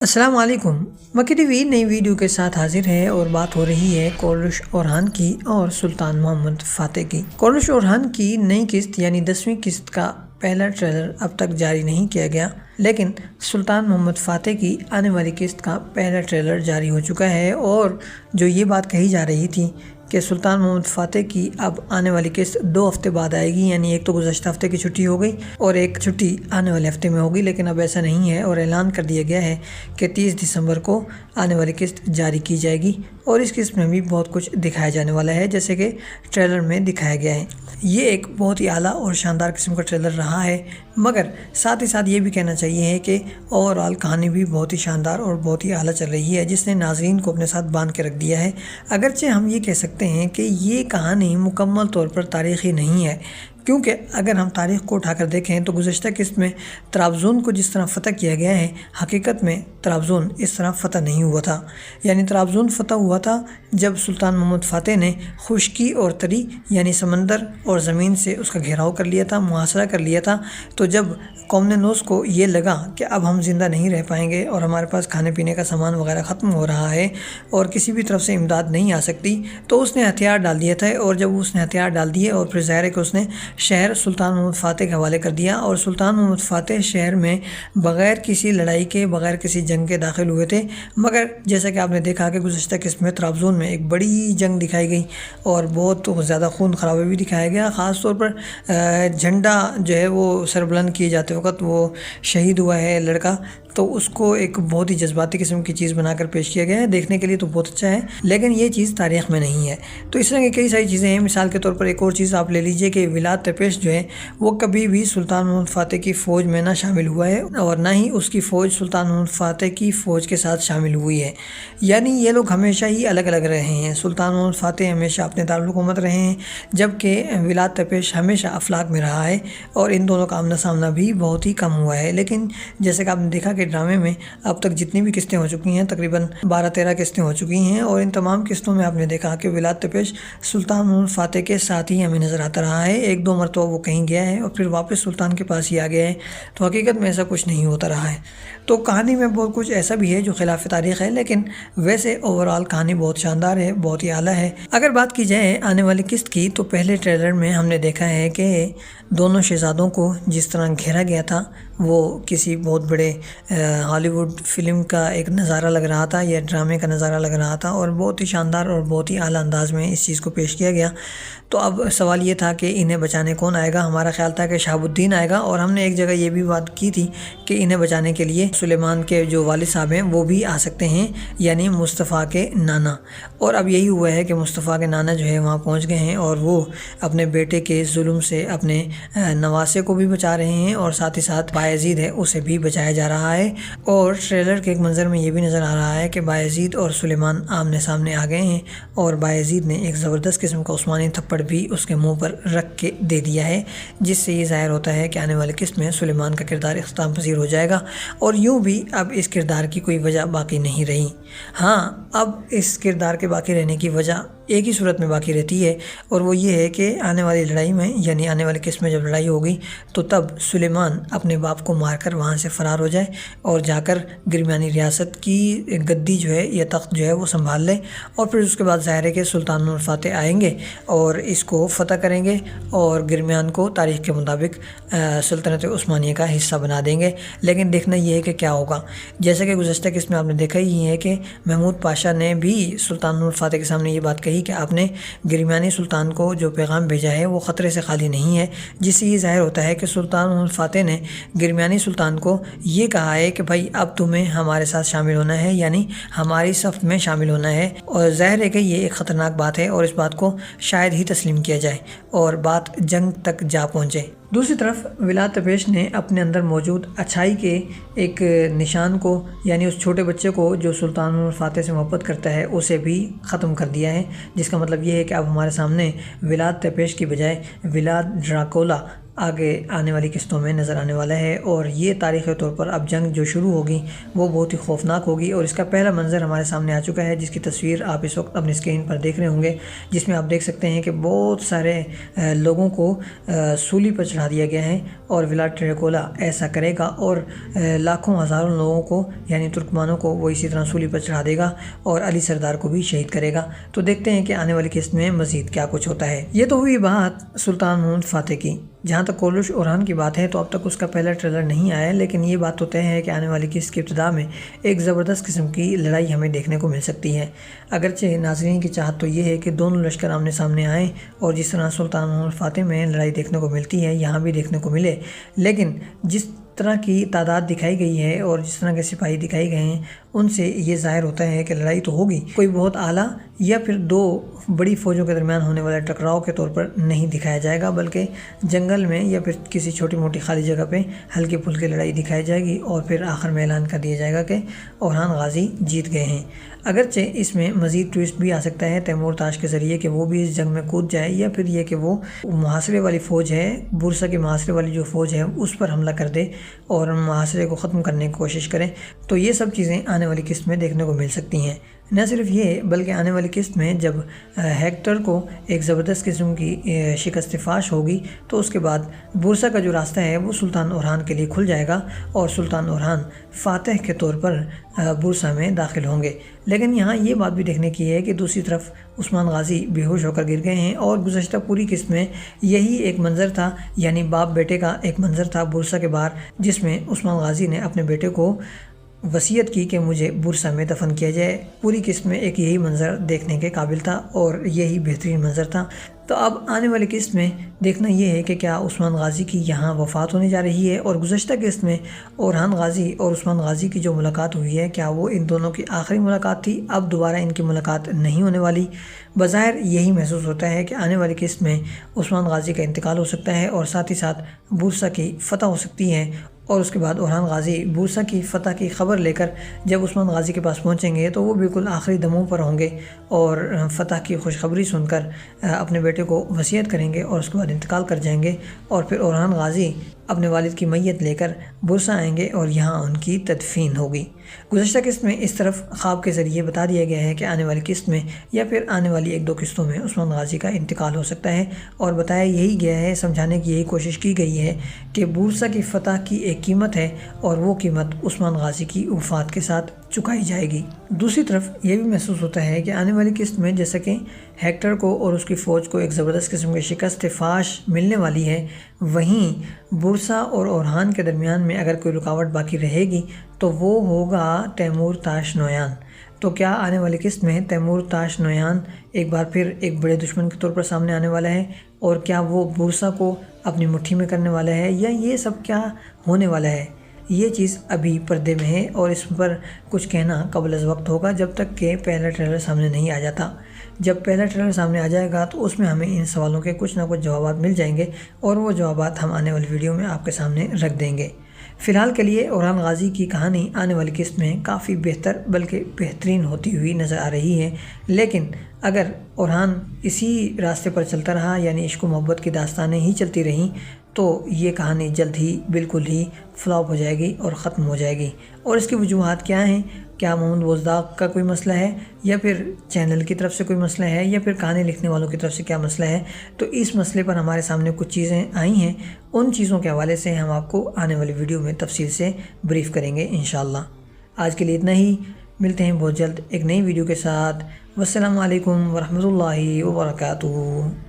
السلام علیکم۔ مکی ٹی وی نئی ویڈیو کے ساتھ حاضر ہے اور بات ہو رہی ہے کورش اورحان کی اور سلطان محمد فاتح کی۔ کورش اورحان کی نئی قسط یعنی 10ویں قسط کا پہلا ٹریلر اب تک جاری نہیں کیا گیا، لیکن سلطان محمد فاتح کی آنے والی قسط کا پہلا ٹریلر جاری ہو چکا ہے۔ اور جو یہ بات کہی جا رہی تھی کہ سلطان محمد فاتح کی اب آنے والی قسط 2 ہفتے بعد آئے گی، یعنی ایک تو گزشتہ ہفتے کی چھٹی ہو گئی اور ایک چھٹی آنے والے ہفتے میں ہوگی، لیکن اب ایسا نہیں ہے اور اعلان کر دیا گیا ہے کہ 30 دسمبر کو آنے والی قسط جاری کی جائے گی۔ اور اس قسط میں بھی بہت کچھ دکھایا جانے والا ہے، جیسے کہ ٹریلر میں دکھایا گیا ہے۔ یہ ایک بہت ہی اعلیٰ اور شاندار قسم کا ٹریلر رہا ہے، مگر ساتھ ہی ساتھ یہ بھی کہنا چاہیے ہے کہ اوور آل کہانی بھی بہت ہی شاندار اور بہت ہی اعلیٰ چل رہی ہے، جس نے ناظرین کو اپنے ساتھ باندھ کے رکھ دیا ہے۔ اگرچہ ہم یہ کہہ سکتے ہیں کہ یہ کہانی مکمل طور پر تاریخی نہیں ہے، کیونکہ اگر ہم تاریخ کو اٹھا کر دیکھیں تو گزشتہ قسط میں طرابزون کو جس طرح فتح کیا گیا ہے، حقیقت میں طرابزون اس طرح فتح نہیں ہوا تھا۔ یعنی طرابزون فتح ہوا تھا جب سلطان محمد فاتح نے خشکی اور تری یعنی سمندر اور زمین سے اس کا گھیراؤ کر لیا تھا، محاصرہ کر لیا تھا۔ تو جب قوم نوس کو یہ لگا کہ اب ہم زندہ نہیں رہ پائیں گے اور ہمارے پاس کھانے پینے کا سامان وغیرہ ختم ہو رہا ہے اور کسی بھی طرف سے امداد نہیں آ سکتی، تو اس نے ہتھیار ڈال دیا تھا۔ اور جب اس نے ہتھیار ڈال دیے اور پھر ظاہر ہے کہ اس نے شہر سلطان محمد فاتح کے حوالے کر دیا، اور سلطان محمد فاتح شہر میں بغیر کسی لڑائی کے، بغیر کسی جنگ کے داخل ہوئے تھے۔ مگر جیسا کہ آپ نے دیکھا کہ گزشتہ قسط میں طرابزون میں ایک بڑی جنگ دکھائی گئی اور بہت زیادہ خون خرابہ بھی دکھایا گیا، خاص طور پر جھنڈا جو ہے وہ سربلند کیے جاتے وقت وہ شہید ہوا ہے لڑکا، تو اس کو ایک بہت ہی جذباتی قسم کی چیز بنا کر پیش کیا گیا ہے۔ دیکھنے کے لیے تو بہت اچھا ہے، لیکن یہ چیز تاریخ میں نہیں ہے۔ تو اس طرح کی کئی ساری چیزیں ہیں۔ مثال کے طور پر ایک اور چیز آپ لے لیجئے کہ ولاد تپیش جو ہے وہ کبھی بھی سلطان محمد فاتح کی فوج میں نہ شامل ہوا ہے، اور نہ ہی اس کی فوج سلطان محمد فاتح کی فوج کے ساتھ شامل ہوئی ہے۔ یعنی یہ لوگ ہمیشہ ہی الگ الگ رہے ہیں۔ سلطان محمد فاتح ہمیشہ اپنے دارالحکومت رہے ہیں، جبکہ ولاد تپیش ہمیشہ افلاک میں رہا ہے، اور ان دونوں کا آمنا سامنا بھی بہت ہی کم ہوا ہے۔ لیکن جیسے کہ آپ نے دیکھا کہ ڈرامے میں اب تک جتنی بھی قسطیں ہو چکی ہیں، تقریباً 12-13 قسطیں ہو چکی ہیں، اور ان تمام قسطوں میں آپ نے دیکھا کہ ولاد تپیش سلطان محمد فاتح کے ساتھ ہی ہمیں نظر آتا رہا ہے۔ 1-2 مرتبہ وہ کہیں گیا ہے اور پھر واپس سلطان کے پاس ہی آ گیا ہے، تو حقیقت میں ایسا کچھ نہیں ہوتا رہا ہے۔ تو کہانی میں بہت کچھ ایسا بھی ہے جو خلاف تاریخ ہے، لیکن ویسے اوور آل کہانی بہت شاندار ہے، بہت ہی اعلیٰ ہے۔ اگر بات کی جائے آنے والی قسط کی، تو پہلے ٹریلر میں ہم نے دیکھا ہے کہ دونوں شہزادوں کو جس طرح گھیرا گیا تھا وہ کسی بہت بڑے ہالی ووڈ فلم کا ایک نظارہ لگ رہا تھا یا ڈرامے کا نظارہ لگ رہا تھا، اور بہت ہی شاندار اور بہت ہی اعلیٰ انداز میں اس چیز کو پیش کیا گیا۔ تو اب سوال یہ تھا کہ انہیں بچانے کون آئے گا؟ ہمارا خیال تھا کہ شہاب الدین آئے گا، اور ہم نے ایک جگہ یہ بھی بات کی تھی کہ انہیں بچانے کے لیے سلیمان کے جو والد صاحب ہیں وہ بھی آ سکتے ہیں، یعنی مصطفیٰ کے نانا۔ اور اب یہی ہوا ہے کہ مصطفیٰ کے نانا جو ہے وہاں پہنچ گئے ہیں، اور وہ اپنے بیٹے کے ظلم سے اپنے نواسے کو بھی بچا رہے ہیں، اور ساتھ ہی ساتھ بایزید ہے اسے بھی بچایا جا رہا ہے۔ اور ٹریلر کے ایک منظر میں یہ بھی نظر آ رہا ہے کہ بایزید اور سلیمان آمنے سامنے آ گئے ہیں، اور بایزید نے ایک زبردست قسم کا عثمانی تھپڑ بھی اس کے منہ پر رکھ کے دے دیا ہے، جس سے یہ ظاہر ہوتا ہے کہ آنے والی قسط میں سلیمان کا کردار اختتام پذیر ہو جائے گا۔ اور یوں بھی اب اس کردار کی کوئی وجہ باقی نہیں رہی۔ ہاں، اب اس کردار کے باقی رہنے کی وجہ ایک ہی صورت میں باقی رہتی ہے، اور وہ یہ ہے کہ آنے والی لڑائی میں، یعنی آنے والی قسط میں جب لڑائی ہوگی تو تب سلیمان اپنے باپ کو مار کر وہاں سے فرار ہو جائے اور جا کر گرمیانی ریاست کی گدی جو ہے یا تخت جو ہے وہ سنبھال لے، اور پھر اس کے بعد ظاہر ہے کہ سلطان محمد فاتح آئیں گے اور اس کو فتح کریں گے، اور گرمیان کو تاریخ کے مطابق سلطنت عثمانیہ کا حصہ بنا دیں گے۔ لیکن دیکھنا یہ ہے کہ کیا ہوگا۔ جیسا کہ گزشتہ قسط میں آپ نے دیکھا ہی ہے کہ محمود پاشا نے بھی سلطان محمد فاتح کے سامنے یہ بات کہی کہ آپ نے گرمیانی سلطان کو جو پیغام بھیجا ہے وہ خطرے سے خالی نہیں ہے، جس سے یہ ظاہر ہوتا ہے کہ سلطان محمد فاتح نے گرمیانی سلطان کو یہ کہا ہے کہ بھائی اب تمہیں ہمارے ساتھ شامل ہونا ہے، یعنی ہماری صف میں شامل ہونا ہے۔ اور ظاہر ہے کہ یہ ایک خطرناک بات ہے، اور اس بات کو شاید ہی تسلیم کیا جائے اور بات جنگ تک جا پہنچے۔ دوسری طرف ولاد تپیش نے اپنے اندر موجود اچھائی کے ایک نشان کو، یعنی اس چھوٹے بچے کو جو سلطان محمد فاتح سے محبت کرتا ہے، اسے بھی ختم کر دیا ہے، جس کا مطلب یہ ہے کہ اب ہمارے سامنے ولاد تپیش کی بجائے ولاد ڈراکولا آگے آنے والی قسطوں میں نظر آنے والا ہے، اور یہ تاریخی طور پر اب جنگ جو شروع ہوگی وہ بہت ہی خوفناک ہوگی، اور اس کا پہلا منظر ہمارے سامنے آ چکا ہے، جس کی تصویر آپ اس وقت اپنی اسکرین پر دیکھ رہے ہوں گے، جس میں آپ دیکھ سکتے ہیں کہ بہت سارے لوگوں کو سولی پر چڑھا دیا گیا ہے، اور ولاڈ ٹریکولا ایسا کرے گا اور لاکھوں ہزاروں لوگوں کو یعنی ترکمانوں کو وہ اسی طرح سولی پر چڑھا دے گا اور علی سردار کو بھی شہید کرے گا۔ تو دیکھتے ہیں کہ آنے والی قسط میں مزید کیا کچھ ہوتا ہے۔ یہ تو ہوئی بات سلطان محمد فاتح کی۔ جہاں تک کورلش اورحان کی بات ہے تو اب تک اس کا پہلا ٹریلر نہیں آیا، لیکن یہ بات تو طے ہے کہ آنے والی قسط کی ابتدا میں ایک زبردست قسم کی لڑائی ہمیں دیکھنے کو مل سکتی ہے۔ اگرچہ ناظرین کی چاہت تو یہ ہے کہ دونوں لشکر آمنے سامنے آئیں اور جس طرح سلطان محمد فاتح میں لڑائی دیکھنے کو ملتی ہے یہاں بھی دیکھنے کو ملے، لیکن جس طرح کی تعداد دکھائی گئی ہے اور جس طرح کے سپاہی دکھائی گئے ہیں ان سے یہ ظاہر ہوتا ہے کہ لڑائی تو ہوگی، کوئی بہت اعلیٰ یا پھر دو بڑی فوجوں کے درمیان ہونے والے ٹکراؤ کے طور پر نہیں دکھایا جائے گا، بلکہ جنگل میں یا پھر کسی چھوٹی موٹی خالی جگہ پہ ہلکی پھلکی لڑائی دکھائی جائے گی، اور پھر آخر میں اعلان کر دیا جائے گا کہ اورحان غازی جیت گئے ہیں۔ اگرچہ اس میں مزید ٹویسٹ بھی آ سکتا ہے تیمور تاش کے ذریعے کہ وہ بھی اس جنگ میں کود جائے، یا پھر یہ کہ وہ محاصرے والی فوج ہے، بورسا کی محاصرے والی جو فوج ہے اس پر حملہ کر دے اور محاصرے کو ختم کرنے کی کوشش کرے۔ تو یہ سب چیزیں آنے والی قسط میں دیکھنے کو مل سکتی ہیں۔ نہ صرف یہ بلکہ آنے والی قسط میں جب ہیکٹر کو ایک زبردست قسم کی شکست فاش ہوگی تو اس کے بعد بورسا کا جو راستہ ہے وہ سلطان اورحان کے لیے کھل جائے گا، اور سلطان اورحان فاتح کے طور پر بورسا میں داخل ہوں گے۔ لیکن یہاں یہ بات بھی دیکھنے کی ہے کہ دوسری طرف عثمان غازی بے ہوش ہو کر گر گئے ہیں، اور گزشتہ پوری قسط میں یہی ایک منظر تھا، یعنی باپ بیٹے کا ایک منظر تھا بورسا کے باہر، جس میں عثمان غازی نے اپنے بیٹے کو وصیت کی کہ مجھے بورسا میں دفن کیا جائے۔ پوری قسط میں ایک یہی منظر دیکھنے کے قابل تھا اور یہی بہترین منظر تھا۔ تو اب آنے والی قسط میں دیکھنا یہ ہے کہ کیا عثمان غازی کی یہاں وفات ہونے جا رہی ہے، اور گزشتہ قسط میں اورحان غازی اور عثمان غازی کی جو ملاقات ہوئی ہے کیا وہ ان دونوں کی آخری ملاقات تھی، اب دوبارہ ان کی ملاقات نہیں ہونے والی۔ بظاہر یہی محسوس ہوتا ہے کہ آنے والی قسط میں عثمان غازی کا انتقال ہو سکتا ہے، اور ساتھ ہی ساتھ بورسا کی فتح ہو سکتی ہے، اور اس کے بعد اورحان غازی بورسا کی فتح کی خبر لے کر جب عثمان غازی کے پاس پہنچیں گے تو وہ بالکل آخری دموں پر ہوں گے، اور فتح کی خوشخبری سن کر اپنے بیٹے کو وصیت کریں گے اور اس کے بعد انتقال کر جائیں گے، اور پھر اورحان غازی اپنے والد کی میت لے کر بورسا آئیں گے اور یہاں ان کی تدفین ہوگی۔ گزشتہ قسط میں اس طرف خواب کے ذریعے بتا دیا گیا ہے کہ آنے والی قسط میں یا پھر آنے والی ایک دو قسطوں میں عثمان غازی کا انتقال ہو سکتا ہے، اور بتایا یہی گیا ہے، سمجھانے کی یہی کوشش کی گئی ہے کہ بورسا کی فتح کی ایک قیمت ہے، اور وہ قیمت عثمان غازی کی وفات کے ساتھ چکائی جائے گی۔ دوسری طرف یہ بھی محسوس ہوتا ہے کہ آنے والی قسط میں جیسا کہ ہیکٹر کو اور اس کی فوج کو ایک زبردست قسم کی شکست فاش ملنے والی ہے، وہیں بورسا اور اورحان کے درمیان میں اگر کوئی رکاوٹ باقی رہے گی تو وہ ہوگا تیمور تاش نویان۔ تو کیا آنے والی قسط میں تیمور تاش نویان ایک بار پھر ایک بڑے دشمن کے طور پر سامنے آنے والا ہے، اور کیا وہ بورسا کو اپنی مٹھی میں کرنے والا ہے، یا یہ سب کیا ہونے والا ہے؟ یہ چیز ابھی پردے میں ہے، اور اس پر کچھ کہنا قبل از وقت ہوگا جب تک کہ پہلا ٹریلر سامنے نہیں آ جاتا۔ جب پہلا ٹریلر سامنے آ جائے گا تو اس میں ہمیں ان سوالوں کے کچھ نہ کچھ جوابات مل جائیں گے، اور وہ جوابات ہم آنے والی ویڈیو میں آپ کے سامنے رکھ دیں گے۔ فی الحال کے لیے اورحان غازی کی کہانی آنے والی قسط میں کافی بہتر بلکہ بہترین ہوتی ہوئی نظر آ رہی ہے، لیکن اگر اورحان اسی راستے پر چلتا رہا، یعنی عشق و محبت کی داستانیں ہی چلتی رہیں، تو یہ کہانی جلد ہی بالکل ہی فلاپ ہو جائے گی اور ختم ہو جائے گی۔ اور اس کی وجوہات کیا ہیں؟ کیا محمد بزدار کا کوئی مسئلہ ہے، یا پھر چینل کی طرف سے کوئی مسئلہ ہے، یا پھر کہانی لکھنے والوں کی طرف سے کیا مسئلہ ہے؟ تو اس مسئلے پر ہمارے سامنے کچھ چیزیں آئی ہیں، ان چیزوں کے حوالے سے ہم آپ کو آنے والی ویڈیو میں تفصیل سے بریف کریں گے انشاءاللہ۔ آج کے لیے اتنا ہی، ملتے ہیں بہت جلد ایک نئی ویڈیو کے ساتھ۔ والسلام علیکم ورحمۃ اللہ وبرکاتہ۔